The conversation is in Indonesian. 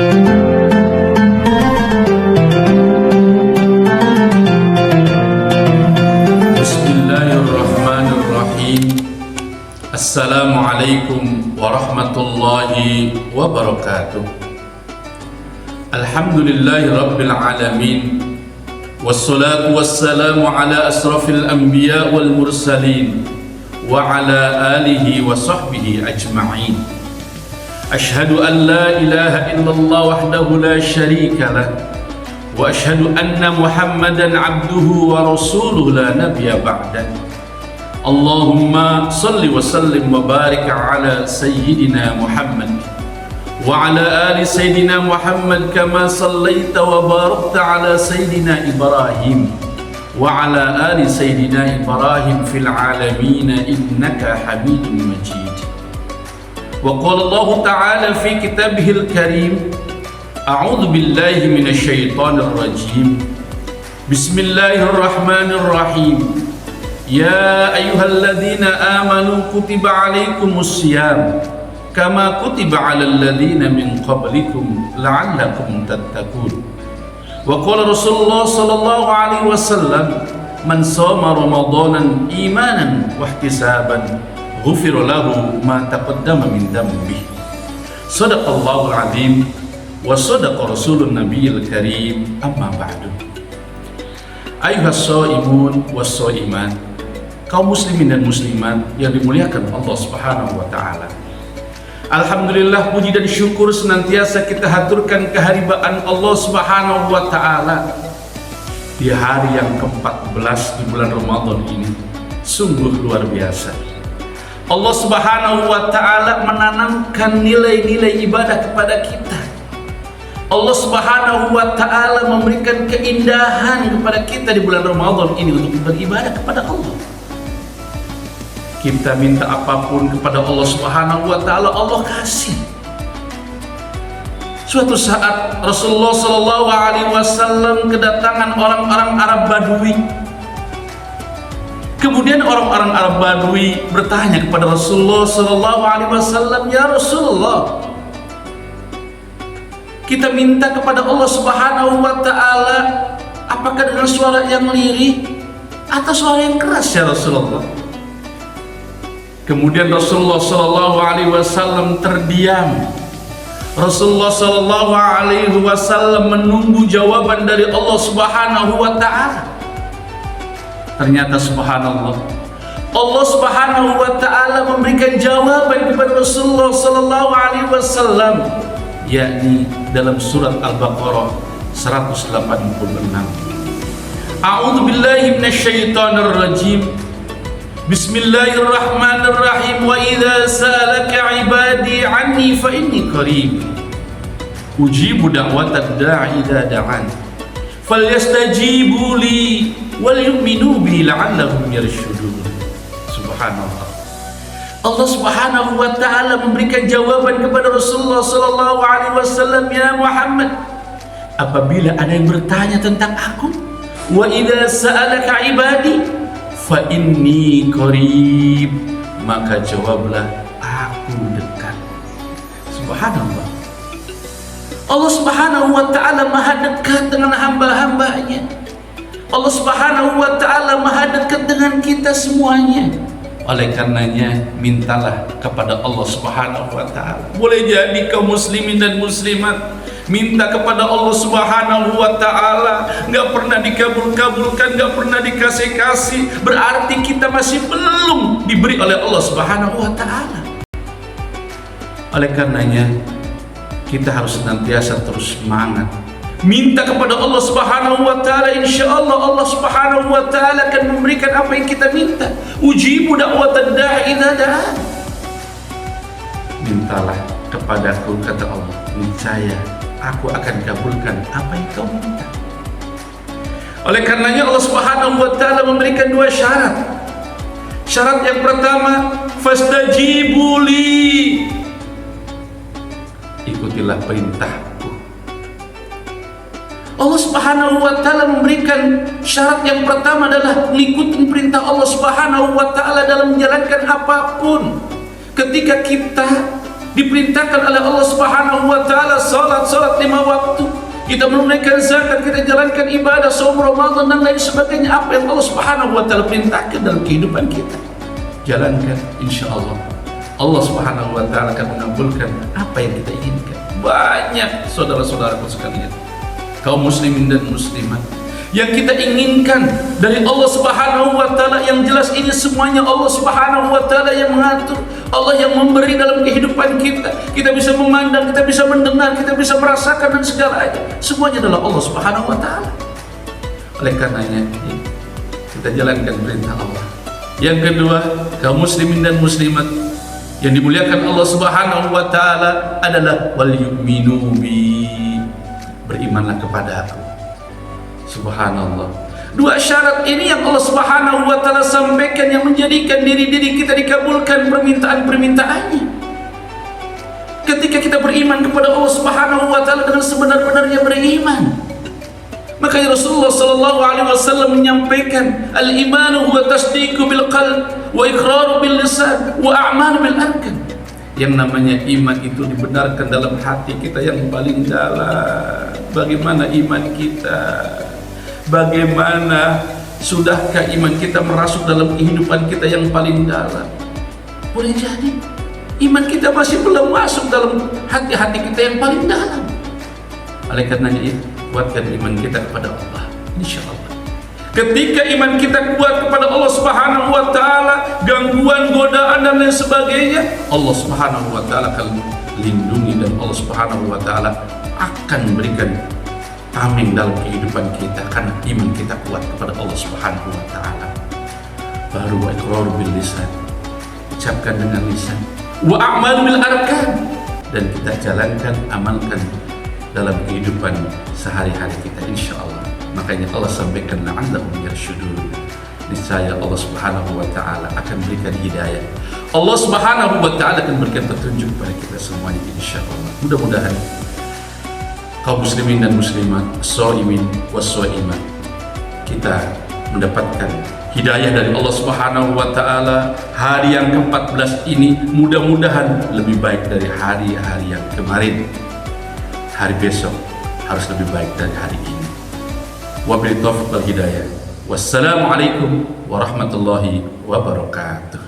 Bismillahirrahmanirrahim. Assalamualaikum warahmatullahi wabarakatuh. Alhamdulillahi rabbil alamin. Wassalatu wassalamu ala asrafil anbiya wal mursalin wa ala alihi wa sahbihi ajma'in. Ashhadu an la ilaha illallah wahdahu la sharika lah wa ashhadu anna Muhammadan abduhu wa rasuluhu la nabiyya ba'dah. Allahumma salli wa sallim wa barik ala sayyidina Muhammad wa ala ali sayyidina Muhammad kama sallaita wa barakta ala sayyidina Ibrahim wa ala ali sayyidina Ibrahim fil alamin innaka Hamidum Majid. Wa qala Allah ta'ala fi kitabihil karim, a'udzu billahi minasy syaithanir rajim. Bismillahirrahmanirrahim. Ya ayyuhalladzina amanu kutiba alaikumus syiyam kama kutiba alal ladzina min qablikum la'allakum tattaqun. Wa qala Rasulullah sallallahu alaihi wasallam, man shoma ramadanan imanan wa ihtisaban ghufira lahu ma taqaddama min dhanbihi. Shadaqallahul azim wa shadaqa rasulun nabiyil karim. Amma ba'du. Ayyuhas shaimun was shaimat, kaum muslimin dan muslimat yang dimuliakan Allah Subhanahu wa taala. Alhamdulillah, puji dan syukur senantiasa kita haturkan keharibaan Allah Subhanahu wa taala di hari yang ke-14 di bulan Ramadan ini. Sungguh luar biasa. Allah Subhanahu wa taala menanamkan nilai-nilai ibadah kepada kita. Allah Subhanahu wa taala memberikan keindahan kepada kita di bulan Ramadan ini untuk beribadah kepada Allah. Kita minta apapun kepada Allah Subhanahu wa taala, Allah kasih. Suatu saat Rasulullah sallallahu alaihi wasallam kedatangan orang-orang Arab Badui. Kemudian orang-orang Arab Badui bertanya kepada Rasulullah sallallahu alaihi wasallam, "Ya Rasulullah, kita minta kepada Allah Subhanahu wa taala, apakah dengan suara yang lirih atau suara yang keras ya Rasulullah?" Kemudian Rasulullah sallallahu alaihi wasallam terdiam. Rasulullah sallallahu alaihi wasallam menunggu jawaban dari Allah Subhanahu wa taala. Ternyata subhanallah, Allah Subhanahu wa taala memberikan jawaban kepada Rasulullah sallallahu alaihi wasallam, yakni dalam surat Al-Baqarah 186. A'udzu billahi minasyaitonir rajim. Bismillahirrahmanirrahim. Wa idza sa'alaka 'ibadi 'anni fa inni qarib ujibu da'watad da'i idza da'an falyastajibu li wal yu'minu bi la'allahum yarshudun. Subhanallah. Allah Subhanahu wa taala memberikan jawaban kepada Rasulullah sallallahu alaihi wasallam, "Ya Muhammad, apabila ada yang bertanya tentang aku, wa idza sa'alaka 'ibadi fa inni qarib, maka jawablah aku dekat." Subhanallah. Allah Subhanahu wa taala maha dekat dengan hamba-hambanya. Allah Subhanahu wa taala maha dekat dengan kita semuanya. Oleh karenanya, mintalah kepada Allah Subhanahu wa taala. Boleh jadi kaum muslimin dan muslimat minta kepada Allah Subhanahu wa taala nggak pernah dikabul-kabulkan, nggak pernah dikasih-kasih, berarti kita masih belum diberi oleh Allah Subhanahu wa taala. Oleh karenanya, kita harus senantiasa terus semangat minta kepada Allah Subhanahu wa taala. Insyaallah Allah Subhanahu wa taala akan memberikan apa yang kita minta. Ujibu da'watad da'i idza da'an. Mintalah kepadaku, kata Allah, niscaya aku akan kabulkan apa yang kau minta. Oleh karenanya Allah Subhanahu wa taala memberikan dua syarat. Syarat yang pertama, fastajibu li, ikutilah perintahku. Allah Subhanahu wa taala memberikan syarat yang pertama adalah mengikuti perintah Allah Subhanahu wa taala dalam menjalankan apapun. Ketika kita diperintahkan oleh Allah Subhanahu wa taala salat sholat 5 waktu, kita menunaikan zakat, kita jalankan ibadah, saum Ramadan dan lain sebagainya. Apa yang Allah Subhanahu wa Ta'ala perintahkan dalam kehidupan kita, jalankan, insya Allah Allah Subhanahu wa Ta'ala akan mengabulkan apa yang kita inginkan. Banyak saudara-saudaraku sekalian, kaum muslimin dan muslimat, yang kita inginkan dari Allah Subhanahu wa Ta'ala, yang jelas ini semuanya Allah Subhanahu wa Ta'ala yang mengatur, Allah yang memberi dalam kehidupan kita. Kita bisa memandang, kita bisa mendengar, kita bisa merasakan dan segalanya, semuanya adalah Allah Subhanahu wa Ta'ala. Oleh karenanya kita jalankan perintah Allah. Yang kedua, kaum muslimin dan muslimat yang dimuliakan Allah Subhanahu wa Ta'ala adalah wal yu'minu bi, berimanlah kepada aku. Subhanallah. Dua syarat ini yang Allah Subhanahu wa Ta'ala sampaikan, yang menjadikan diri-diri kita dikabulkan permintaan-permintaannya. Ketika kita beriman kepada Allah Subhanahu wa Ta'ala dengan sebenar-benarnya beriman. Makanya Rasulullah sallallahu alaihi wasallam menyampaikan, al-imanu huwa tasdiqu bil qalb wa iqraru bil lisan wa a'malu bil arkan. Yang namanya iman itu dibenarkan dalam hati kita yang paling dalam. Bagaimana iman kita? Bagaimana sudahkah iman kita merasuk dalam kehidupan kita yang paling dalam? Boleh jadi iman kita masih belum masuk dalam hati-hati kita yang paling dalam. Oleh karenanya kuatkan iman kita kepada Allah, insya Allah. Ketika iman kita kuat kepada Allah Subhanahu wa Ta'ala, gangguan, godaan dan lain sebagainya, Allah Subhanahu wa Ta'ala akan lindungi, dan Allah Subhanahu wa Ta'ala akan memberikan tameng dalam kehidupan kita karena iman kita kuat kepada Allah Subhanahu wa Ta'ala. Baru iqrar bil lisan, ucapkan dengan lisan, wa a'mal bil arkan, dan kita jalankan, amalkan dalam kehidupan sehari-hari kita, insya Allah. Makanya Allah sampaikan la'allahum yarshudun, niscaya Allah Subhanahu wa Ta'ala akan berikan hidayah. Allah Subhanahu wa Ta'ala akan berikan petunjuk kepada kita semuanya, insya Allah. Mudah-mudahan kaum muslimin dan muslimat, shaimin was-shaimat, kita mendapatkan hidayah dari Allah Subhanahu wa Ta'ala. Hari yang ke-14 ini mudah-mudahan lebih baik dari hari-hari yang kemarin. Hari besok harus lebih baik dari hari ini. Wabillahi taufiq wal hidayah. Wassalamualaikum warahmatullahi wabarakatuh.